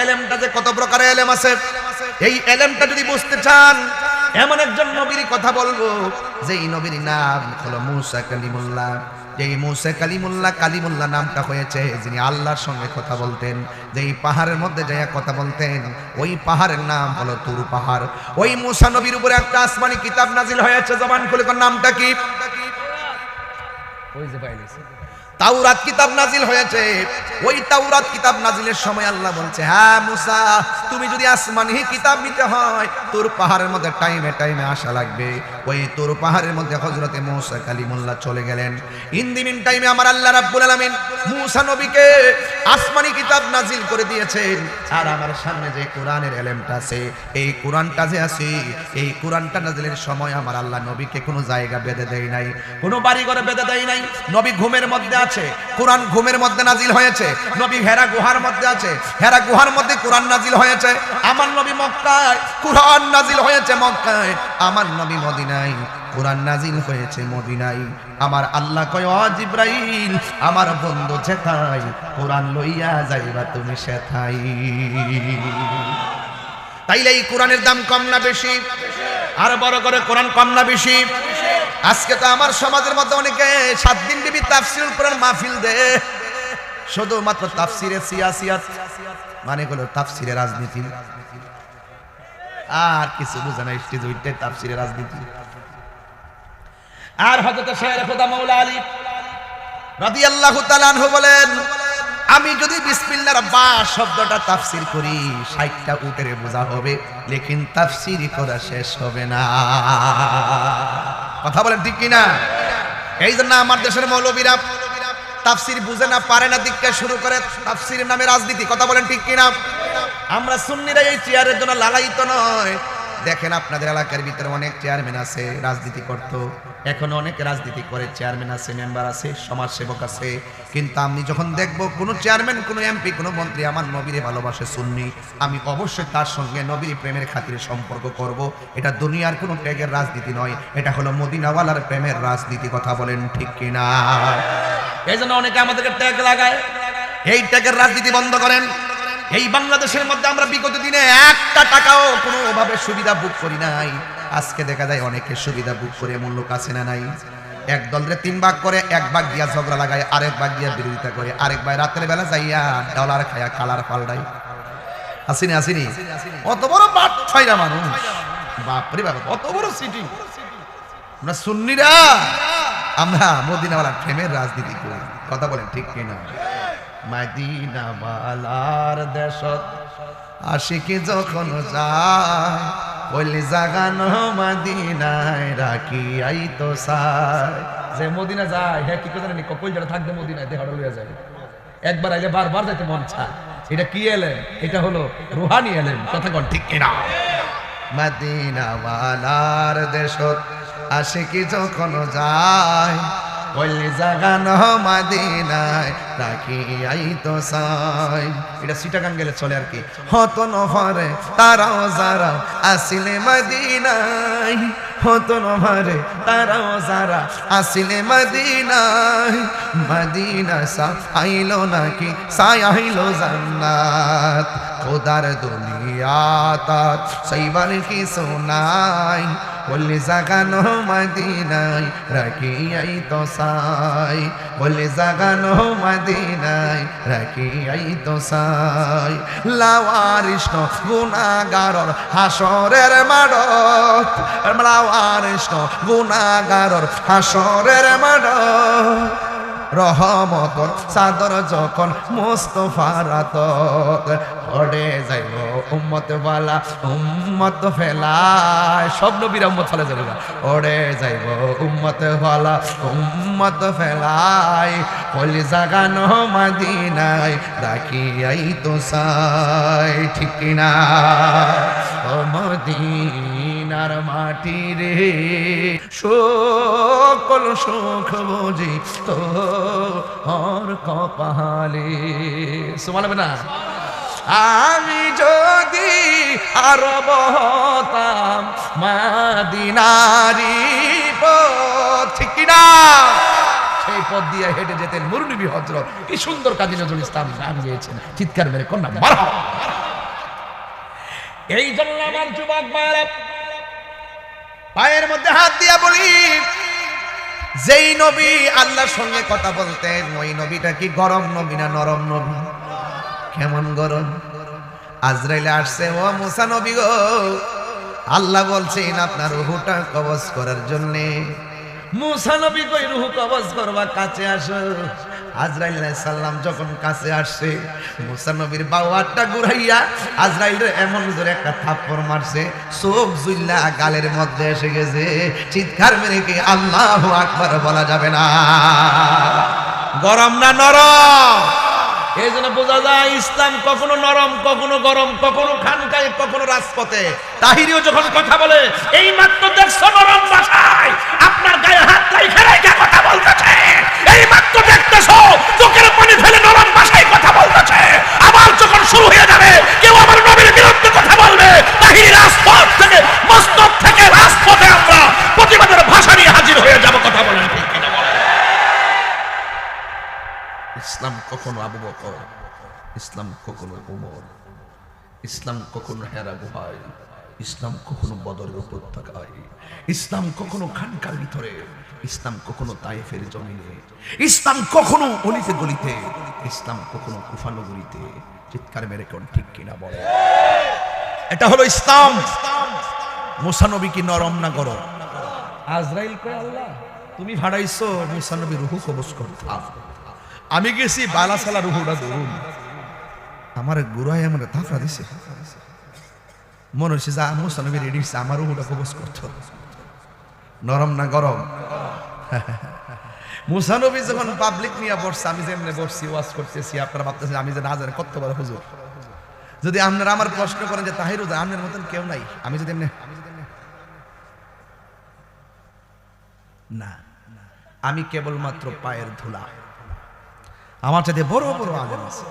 এলেমটা যে কত প্রকারের এলেম আছে, এই এলেমটা যদি বুঝতে চান, এমন একজন নবীর কথা বলবো যেই নবীর নাম হলো মুসা কালিমুল্লাহ। যেই মুসা কালিমুল্লাহ নামটা হয়েছে যিনি আল্লাহর সঙ্গে কথা বলতেন, যেই পাহাড়ের মধ্যে যাইয়া কথা বলতেন, ওই পাহাড়ের নাম হলো তুর পাহাড়। ওই মুসা নবীর উপরে একটা আসমানি কিতাব নাজিল হয়েছে, জবান খুলে কোন নামটা কি? ওই যে পাইলেছে তাওরাত কিতাব নাজিল হয়েছে। ওই তাওরাত কিতাব নাজিলের সময় আল্লাহ বলছে, হ্যাঁ মুসা, তুমি যদি আসমানি কিতাব নিতে হয় তোর পাহাড়ের মধ্যে টাইমে টাইমে আসা লাগবে। ওই তোর পাহাড়ের মধ্যে হযরতে মুসা কালিমুল্লাহ চলে গেলেন। ইন দি মিন টাইমে আমার আল্লাহ রাব্বুল আলামিন মুসা নবীকে আসমানি কিতাব নাজিল করে দিয়েছেন। আর আমার সামনে যে কোরআনের এলেমটা আছে, এই কোরআনটা যে আছে, এই কোরআনটা নাজিলের সময় আমার আল্লাহ নবীকে কোনো জায়গা বেঁধে দেয় নাই, কোনো বাড়ি ঘরে বেঁধে দেয় নাই। নবী ঘুমের মধ্যে আছে, কোরআন ঘুমের মধ্যে নাজিল হয়েছে। নবী হেরা গুহার মধ্যে আছে, হেরা গুহার মধ্যে কোরআন নাজিল হয়েছে। আমার নবী মক্কায়, কোরআন নাজিল হয়েছে মক্কায়। আমার নবী মদিনায়, কোরআন নাজিল হয়েছে মদিনায়। আমার আল্লাহ কয়, ও জিবরাইল, আমার বন্ধু যেথায় কোরআন লইয়া যাইবা তুমি সেথাই। তাইলে এই কোরআনের দাম কম না বেশি? আর বড় করে কোরআন কম না বেশি? আজকে তো আমার সমাজের মধ্যে অনেকে 7 দিন ব্যাপী তাফসীরুল কোরআন মাহফিল দেয়, শুধুমাত্র তাফসীরে সিয়াসিয়াত, মানে হলো তাফসীরে রাজনীতি, আর কিছু বুঝে না। স্টেজ উঠতে তাফসীরে রাজনীতি। আর হযরত শেখ খোদা মাওলা আলী রাদিয়াল্লাহু তাআলা আনহু বলেন, আমি যদি বিসমিল্লাহর বা শব্দটা তাফসীর করি 60টা উটের বোঝা হবে, লেকিন তাফসীর করা শেষ হবে না। কথা বলেন ঠিক কিনা? এই জন্য আমার দেশের মৌলবীরা তাফসীর বুঝে না, পারে না, দিকটা শুরু করে তাফসীরের নামে রাজনীতি। কথা বলেন ঠিক কিনা? আমরা সুন্নিরা এই চেয়ারের জন্য লালায়িত নয়। দেখেন আপনাদের এলাকার ভিতরে অনেক চেয়ারম্যান আছে, রাজনীতি করতো, এখনো অনেক রাজনীতি করে, চেয়ারম্যান আছে, মেম্বার আছে, সমাজসেবক আছে। কিন্তু আমি যখন দেখবো কোনো চেয়ারম্যান, কোনো এমপি, কোনো মন্ত্রী আমার নবীরে ভালোবাসে, সুন্নি, আমি অবশ্যই তার সঙ্গে নবীর প্রেমের খাতিরে সম্পর্ক করব। এটা দুনিয়ার কোনো ট্যাগের রাজনীতি নয়, এটা হলো মদিনাওয়ালার প্রেমের রাজনীতি। কথা বলেন ঠিক কিনা? এই জন্য অনেকে আমাদেরকে ট্যাগ লাগায়, এই ট্যাগের রাজনীতি বন্ধ করেন। এই বাংলাদেশের মধ্যে আমরা বিগত দিনে একটা টাকাও কোনোভাবে সুবিধা বুক করি নাই। আজকে দেখা যায় অনেকে সুবিধা বুক করে, এমন লোক আছে না নাই? এক দলরে 3 ভাগ করে, 1 ভাগ দিয়া ঝগড়া লাগায়, আরেক ভাগ দিয়া বিরোধিতা করে, আরেক ভাই রাতের বেলা যাইয়া ডলার খায়া কালার পাল্টাই। আসিনি আসিনি? অত বড় বাপ ছয়রা মানুষ, বাপরে বাপ, অত বড় সিটি। আমরা সুন্নিরা, আমরা মদিনাওয়ালার প্রেমের রাজনীতি করি। কথা বলেন ঠিক কিনা? মদিনাওয়ালার দেশত আশিকি যখন যায়, ওলি জাগানো মদিনায় রাখি আইতো সাই। যে মদিনা যায় হ্যাঁ কি করে জানি, কই যারা থাকবে মদিনায় দেহটা লইয়া যায়। একবার আইলে বারবার যাইতে মন চায়। এটা কি এলেন? এটা হলো রুহানি এলেন। কথা কোন ঠিক কিনা? মদিনাওয়ালার দেশত আশিকি যখন যায়, ওলি জাগানো মদিনায় রাখি আইতো সাই। এটা চিটাগাং গেলে চলে আর কি। হতো নহরে তারাও যারা আসিলে মদিনায়, হতো নহরে তারাও যারা আসিলে মদিনায়, মদিনা সা আইলো নাকি সাই আইলো জান্নাত, খোদার দুনিয়া তার সেইবার কি শোনাই, বলে জাগানো মদিনায় রাখি আইতো সাই, বলে জাগানো মদিনায় রাখি আইতো সাই। লাওয়ারিষ্ণ গুনাহগারর হাসরের মাঠত, লাওয়ারিষ্ণ গুনাহগারর হাসরের মাঠত, রহমতর চাদর যখন মুস্তাফার রাতত, ওড়ে যাইব উম্মত ওয়ালা উম্মত ফেলায়। সব নবীর উম্মত ফেলে যাবে, ওড়ে যাইব উম্মত ওয়ালা উম্মত ফেলায়, কলি জাগানো মদিনায় রাখি আইতো সাই। ঠিক কিনা? ও মদিনার মাটি রে, সকল সুখ বুঝি তো হর কপালে। সুবহানাল্লাহ না? আমি যদি আরব হতাম মদিনারি পথ, ঠিক কিনা? সেই পথ দিয়ে হেঁটে যেতেন মুরনবী হযরত। কি সুন্দর কাজী নজরুল ইসলাম গান গেয়েছেন, চিৎকার মেরে কন্যা মারহাবা। এই জন্য আমার যুবক ভাইরা পায়ের মধ্যে হাত দিয়া বলি, যেই নবী আল্লাহর সঙ্গে কথা বলতেন ওই নবীটা কি গরম নবী না নরম নবী? কেমন গরম? আজরাইল আসছে, ও মুসা নবী গো, আল্লাহ বলছেন আপনার রূহটা কবজ করার জন্য। মুসা নবী কই রূহ কবজ করবা, কাছে আসো। আজরাইল আলাইহিস সালাম যখন কাছে আসছে, মুসা নবীর বাহুটা ঘুরাইয়া আজরাইল এমন জোরে একটা থাপ্পড় মারছে, চোখ জুল্লা গালের মধ্যে এসে গেছে। চিৎকার মেরে কি আল্লাহু আকবার বলা যাবে না? গরম না নরম? এই জন্য বোঝা যায় ইসলাম কখনো নরম, কখনো গরম, কখনো খানকায়, কখনো রাজপথে। তাহিরিও যখন কথা বলে, এই মাত্র দেখছো নরম ভাষায় আপনার গায়ে হাত রাইখা রাইখা কথা বলতেছে, এই মাত্র দেখতেছো চোখের পানি ফেলে নরম ভাষায় কথা বলতেছে। আবার যখন শুরু হয়ে যাবে কেউ আমার নবীর বিরুদ্ধে কথা বলবে, তাহিরি রাজপথ থেকে, মস্তক থেকে রাজপথে আমরা প্রতিবাদের ভাষা নিয়ে হাজির হয়ে যাব। কথা বলেন ঠিক কিনা বলেন? ইসলাম কখনো আবু বকর, ইসলাম কখনো ওমর, ইসলাম কখনো হেরা গুহায়, ইসলাম কখনো বদরের উপত্যকায়, ইসলাম কখনো খানকার ভিতরে, ইসলাম কখনো তায়েফের জমিনে, ইসলাম কখনো অলিতে গলিতে, ইসলাম কখনো কুফা নগরীতে। চিৎকার মেরে কোন ঠিক কিনা বলে? এটা হলো ইসলাম। মুসা নবী কি নরম না গরম? আজরাইল কয় আল্লাহ তুমি ভাড়াইছো মুসা নবী রূহ কবজ করতাম, আমি গেছি বালাসালা রুহুটা ধরুন, আমার গুড়াই আমার থাফরা দিছে। মনে হচ্ছে যা মুসা নবী রেডি হচ্ছে আমার রুহুটা কবজ করতো। নরম না গরম? মুসা নবী যখন পাবলিক নিয়ে বসছে, আমি যেমনি বসছি ওয়াজ করতেছি, আপনারা ভাবতেছেন আমি যে না জানি কত বড় হুজুর। যদি আপনারা আমার প্রশ্ন করেন যে তাহিরু আপনার মতন কেউ নাই, আমি যদি এমনি না, আমি কেবলমাত্র পায়ের ধুলা। আমার সাথে বড় বড় আলেম আছে,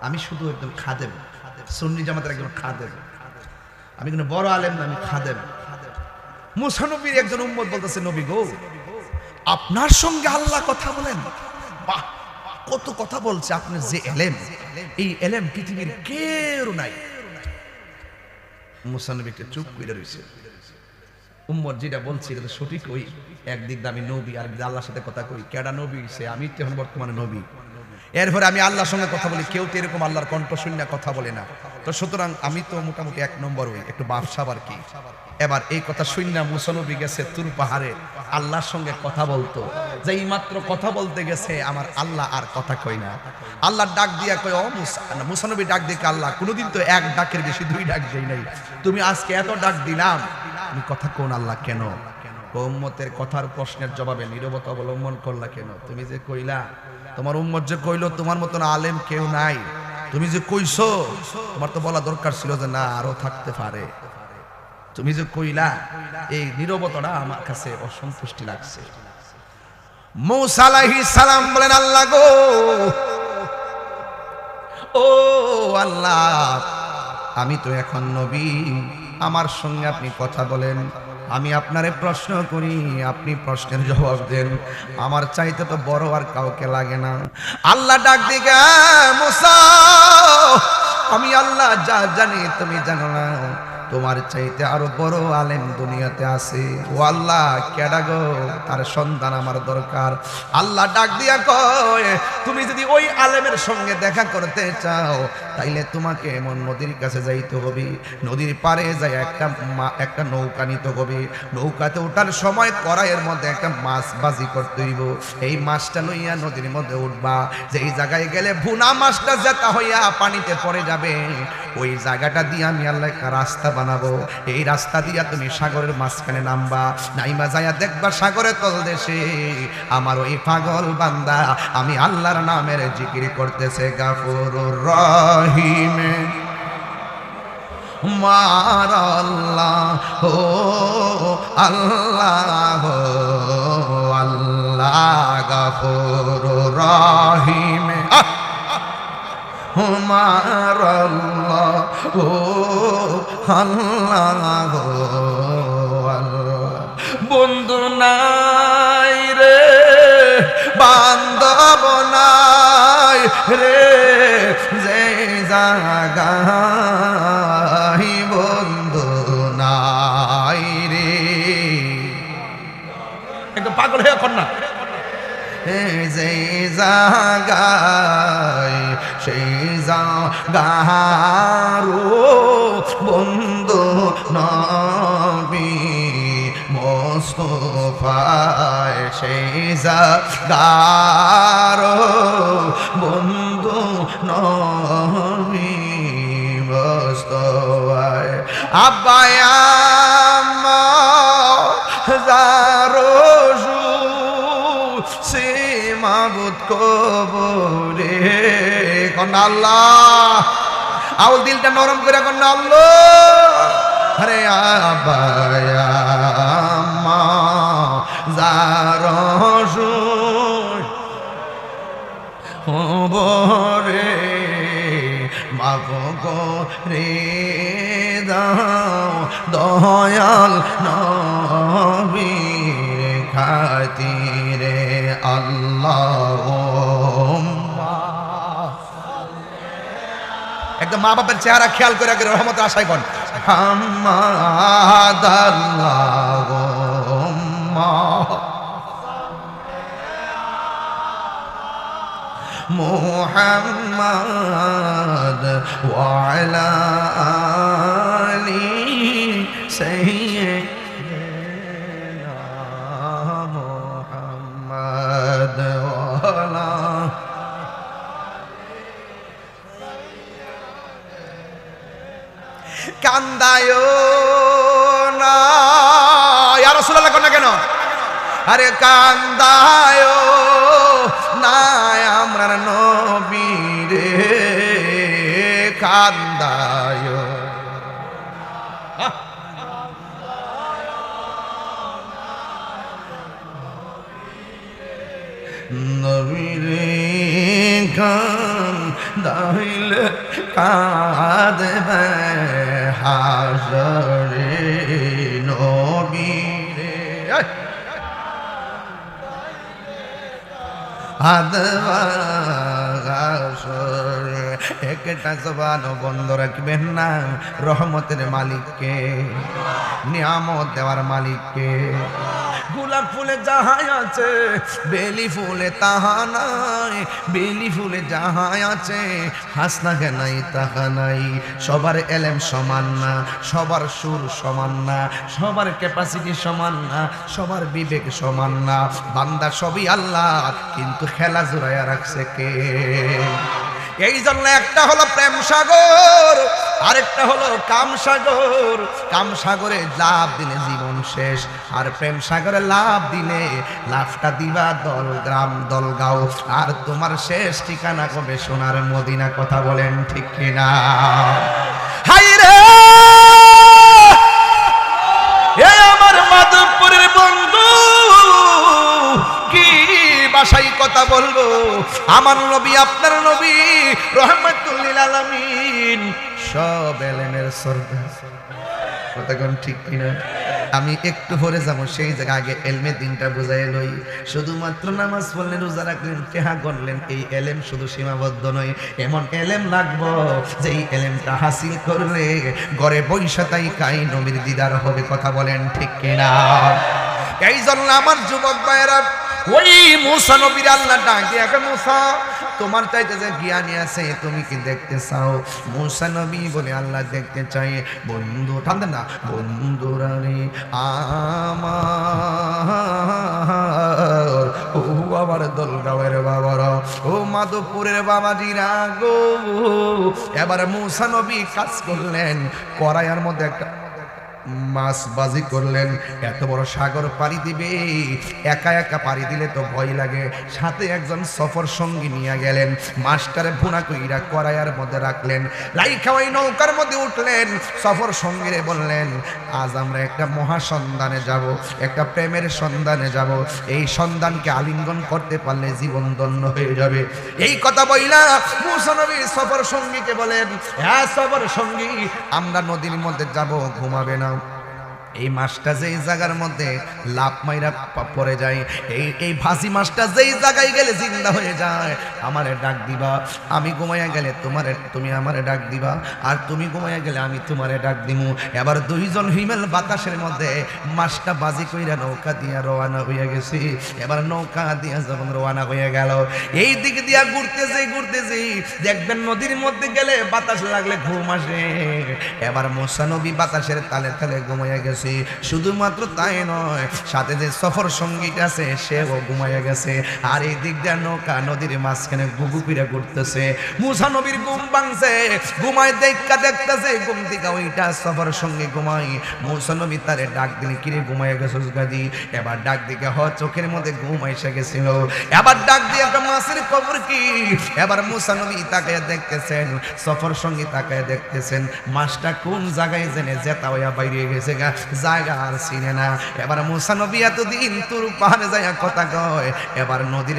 আমি শুধু একদম খাদেম, সুন্নি জামাতের একজন খাদেম। আমি কোনো বড় আলেম না, আমি খাদেম। মুসা নবীর একজন উম্মত বলতেছে, নবী গো আপনার সঙ্গে আল্লাহ কথা বলেন। বাহ, কত কথা বলছে আপনার যে এলেম, এই এলেম পৃথিবীর কেউ নাই। মুসা নবী একটু চুপ করে রয়েছে। উম্মত যেটা বলছি এটা তো সঠিক। ওই একদিক দিয়ে আমি নবী, আর আল্লাহর সাথে কথা কই। কেডা নবী? সে আমি তো এখন বর্তমানে নবী। এরপরে আমি আল্লাহর সঙ্গে কথা বলি, কেউ তো এরকম আল্লাহর কণ্ঠ শুনে কথা বলে না। তো সুতরাং আমি তো মোটামুটি এক নম্বর, ওই একটু বাদশাহ আর কি। এবার এই কথা শুননা মুসা নবী গেছে তুর পাহাড়ে আল্লাহর সঙ্গে কথা বলতো। যেই মাত্র কথা বলতে গেছে আমার আল্লাহ আর কথা কই না। আল্লাহ ডাক দিয়া কয়, ও মুসা। মুসা নবী ডাক দিয়ে আল্লাহ কোনোদিন তো এক ডাকের বেশি দুই ডাক দেই নাই, তুমি আজকে এত ডাক দিলাম, তুমি কথা কোন আল্লাহ কেন? উম্মতের কথার প্রশ্নের জবাবে নীরবতা অবলম্বন করলা কেন? তুমি যে কইলা, তোমার উম্মত যে কইলো তোমার মতন আলেম কেউ নাই, তুমি যে কইছো, তোমার তো বলা দরকার ছিল যে না আরো থাকতে পারে। তুমি যে কইলা, এই নীরবতাটা আমার কাছে অসন্তুষ্টি লাগছে। মূসা আলাইহিস সালাম বলেন, আল্লাহ গো, ও আল্লাহ, আমি তো এখন নবী, আমার সঙ্গে আপনি কথা বলেন, আমি আপনারে প্রশ্ন করি, আপনি প্রশ্নের জবাব দেন, আমার চাইতে তো বড় আর কাউকে লাগে না। আল্লাহ ডাক দিগা, মুসা, আমি আল্লাহ যা জানি তুমি জানো না, তোমার চাইতে আরো বড় আলেম দুনিয়াতে আছে। ও আল্লাহ, কেডা গো? তার সন্ধান আমার দরকার। আল্লাহ ডাক দিয়া কয়, তুমি যদি ওই আলেমের সঙ্গে দেখা করতে চাও তাইলে তোমাকে এমন নদীর কাছে যাইতে হবে, নদীর পাড়ে যাই একটা নৌকা নিতে হবে, নৌকাতে ওঠার সময় কড়াইয়ের মধ্যে একটা মাছ বাজি করতে হইব, এই মাছটা লইয়া নদীর মধ্যে উঠবা, যেই জায়গায় গেলে ভুনা মাছটা জেতা হইয়া পানিতে পড়ে যাবে, ওই জায়গাটা দিয়ে আমি আল্লাহ একটা রাস্তা বানাবো, এই রাস্তা দিয়া তুমি সাগরের মাঝখানে নামবা, নাইমা যাইয়া দেখবা সাগরের তলদেশে আমার ওই পাগল বান্দা আমি আল্লাহর নামের জিকির করতেছে, গাফুরুর রহিম মার আল্লাহ ও আল্লাহ আল্লাহ গাফুরুর রহিম মার আল্লাহ ও আল্লাহ বন্ধু নাই রে, বান্ধব নাই রে, যে জাগাই পাগল হয়ে কন্যা যে জাগায় সেই জাগারো বন্ধু নবী মোস্তফায় সেই জাগারো বন্ধু নবী মোস্তফায় আব্বায়াম্মা জারজু সে মাবুদ কবরে কন্যা আল্লাহ আউল দিলটা নরম করে কন্যা আল্লাহ আরে আব্বায়াম্মা জারজু কবরে মাফ করে দাও দয়াল নবী খাতিরে আল্লাহুম্মা একদম মা বাবার চেহারা খেয়াল করে আগে রহমতের আশায় কোন হাম্মাদ আল্লাহুম্মা মুহাম্মাদ ওয়া আলা আলি সাইয়্যিদিনা মুহাম্মাদ ওয়া আলা কান্দায়ো না ইয়া রাসূলুল্লাহ কোন কেন আরে কান্দায়ো না আমরা নবীরে কান্দায়ো নবীরে কান্দাইলে কাঁদবে হাসরে নবীরে একটা জবান বন্ধ রাখবেন না রহমতের মালিককে নিয়ামত দেওয়ার মালিককে গোলাপ ফুলে যাহাই আছে বেলি ফুলে তাহা নাই বেলি ফুলে যাহাই আছে হাসনাকে নাই তাহা নাই সবার এলেম সমান না সবার সুর সমান না সবার ক্যাপাসিটি সমান না সবার বিবেক সমান না বান্দা সবই আল্লাহ কিন্তু খেলা জোড়াইয়া রাখছে কে এই জন্য একটা হলো প্রেম সাগর আরেকটা হলো কাম সাগর কাম সাগরে লাভ দিলে জীবন শেষ আর প্রেম সাগরে লাভ দিলে লাভটা দিবা দল গ্রাম দল গাঁও আর তোমার শেষ ঠিকানা কবে সোনার মদিনা কথা বলেন ঠিক কিনা হাই রে এই আমার মাধবপুরের বন্ধু কি ভাষায় কথা বলবো আমার নবী আপনার নবী রহমাতুল লিল আলামিন সব এলেমের সরদার কথাগণ ঠিক কিনা আমি একটু পরে যাব সেই জায়গা আগে এলমে দিনটা বুঝাই লই শুধুমাত্র নামাজ পড়লেন রোজা রাখলেন তেহা করলেন এই এলেম শুধু সীমাবদ্ধ নয় এমন এলেম লাগবো যেই এলেমটা হাসিল করলে ঘরে বৈশা তাই কাই নবীর দিদার হবে কথা বলেন ঠিক কিনা এই জন্য আমার যুবক ভাইয়েরা ওই মুসা নবীর আল্লাহ ডাক দিয়ে মুসা তোমার চাইতে যে জ্ঞানী আছে তুমি কি দেখতে চাও মুসা নবী বলে আল্লাহ দেখতে চাই বন্ধু ঠান্ডা না বন্ধুরানি আমার ও আমার দলগাঁওয়ের বাবারা ও মাধবপুরের বাবাজিরা গো এবার মুসা নবী কাজ করলেন কড়াইয়ের মধ্যে একটা মাছ বাজি করলেন এত বড় সাগর পাড়ি দিবে একা একা পাড়ি দিলে তো ভয় লাগে সাথে একজন সফর সঙ্গী নিয়ে গেলেন মাছটারে ভুনা কইরা কড়াইয়ের মধ্যে রাখলেন রাইখা ওই নৌকার মধ্যে উঠলেন সফর সঙ্গীরে বললেন আজ আমরা একটা মহাসন্ধানে যাব একটা প্রেমের সন্ধানে যাব এই সন্ধানকে আলিঙ্গন করতে পারলে জীবন ধন্য হয়ে যাবে এই কথা বইলা মুসা নবী সফর সঙ্গীকে বলেন হ্যাঁ সফর সঙ্গী আমরা নদীর মধ্যে যাব ঘুমাবে না এই মাছটা যেই জায়গার মধ্যে লাভ মাইরা পড়ে যায়, এই ভাসি মাছটা যেই জায়গায় গেলে জিন্দা হয়ে যায়, আমারে ডাক দিবা, আমি ঘুমাইয়া গেলে তুমি আমারে ডাক দিবা, আর তুমি ঘুমাইয়া গেলে আমি তোমারে ডাক দিমু। এবার দুইজন হিমেল বাতাসের মধ্যে মাছটা বাজি কইরা নৌকা দিয়া রওনা হইয়া গেছি। এবার নৌকা দিয়া যখন রওনা হয়ে গেল, এই দিক দিয়া ঘুরতেছি দেখবেন নদীর মধ্যে গেলে বাতাস লাগলে ঘুম আসে। এবার মুসা নবী বাতাসের তালে তালে ঘুমাইয়া গেছে। শুধুমাত্র তাই নয়, সাথে যে সফর সঙ্গীটা আছে সেও ঘুমাইয়া গেছে। আর এই দিক দিয়ে নৌকা নদীর মাঝখানে গুগু পিরা ঘুরতেছে। মুসা নবীর ঘুম ভাঙছে, ঘুমায় দেখতেছে ঘুম থেকে ওইটা সফর সঙ্গে ঘুমাই। মুসা নবী তারে ডাক দিলে, কিরে ঘুমাইয়া গেছিস গাদি? এবার ডাক দিকে চোখের মধ্যে ঘুম এসে গেছিল। এবার ডাক দিয়ে একটা মাছের খবর কি? এবার মুসা নবী তাকায় দেখতেছেন, সফর সঙ্গী তাকায় দেখতেছেন, মাছটা কোন জায়গায় জেনে জেতা হইয়া বাইরে গেছে গা, জায়গা আর চিনে না। এবার মুসা নবী এতদিন তোর পাহাড়ে যায় কথা কয়, এবার নদীর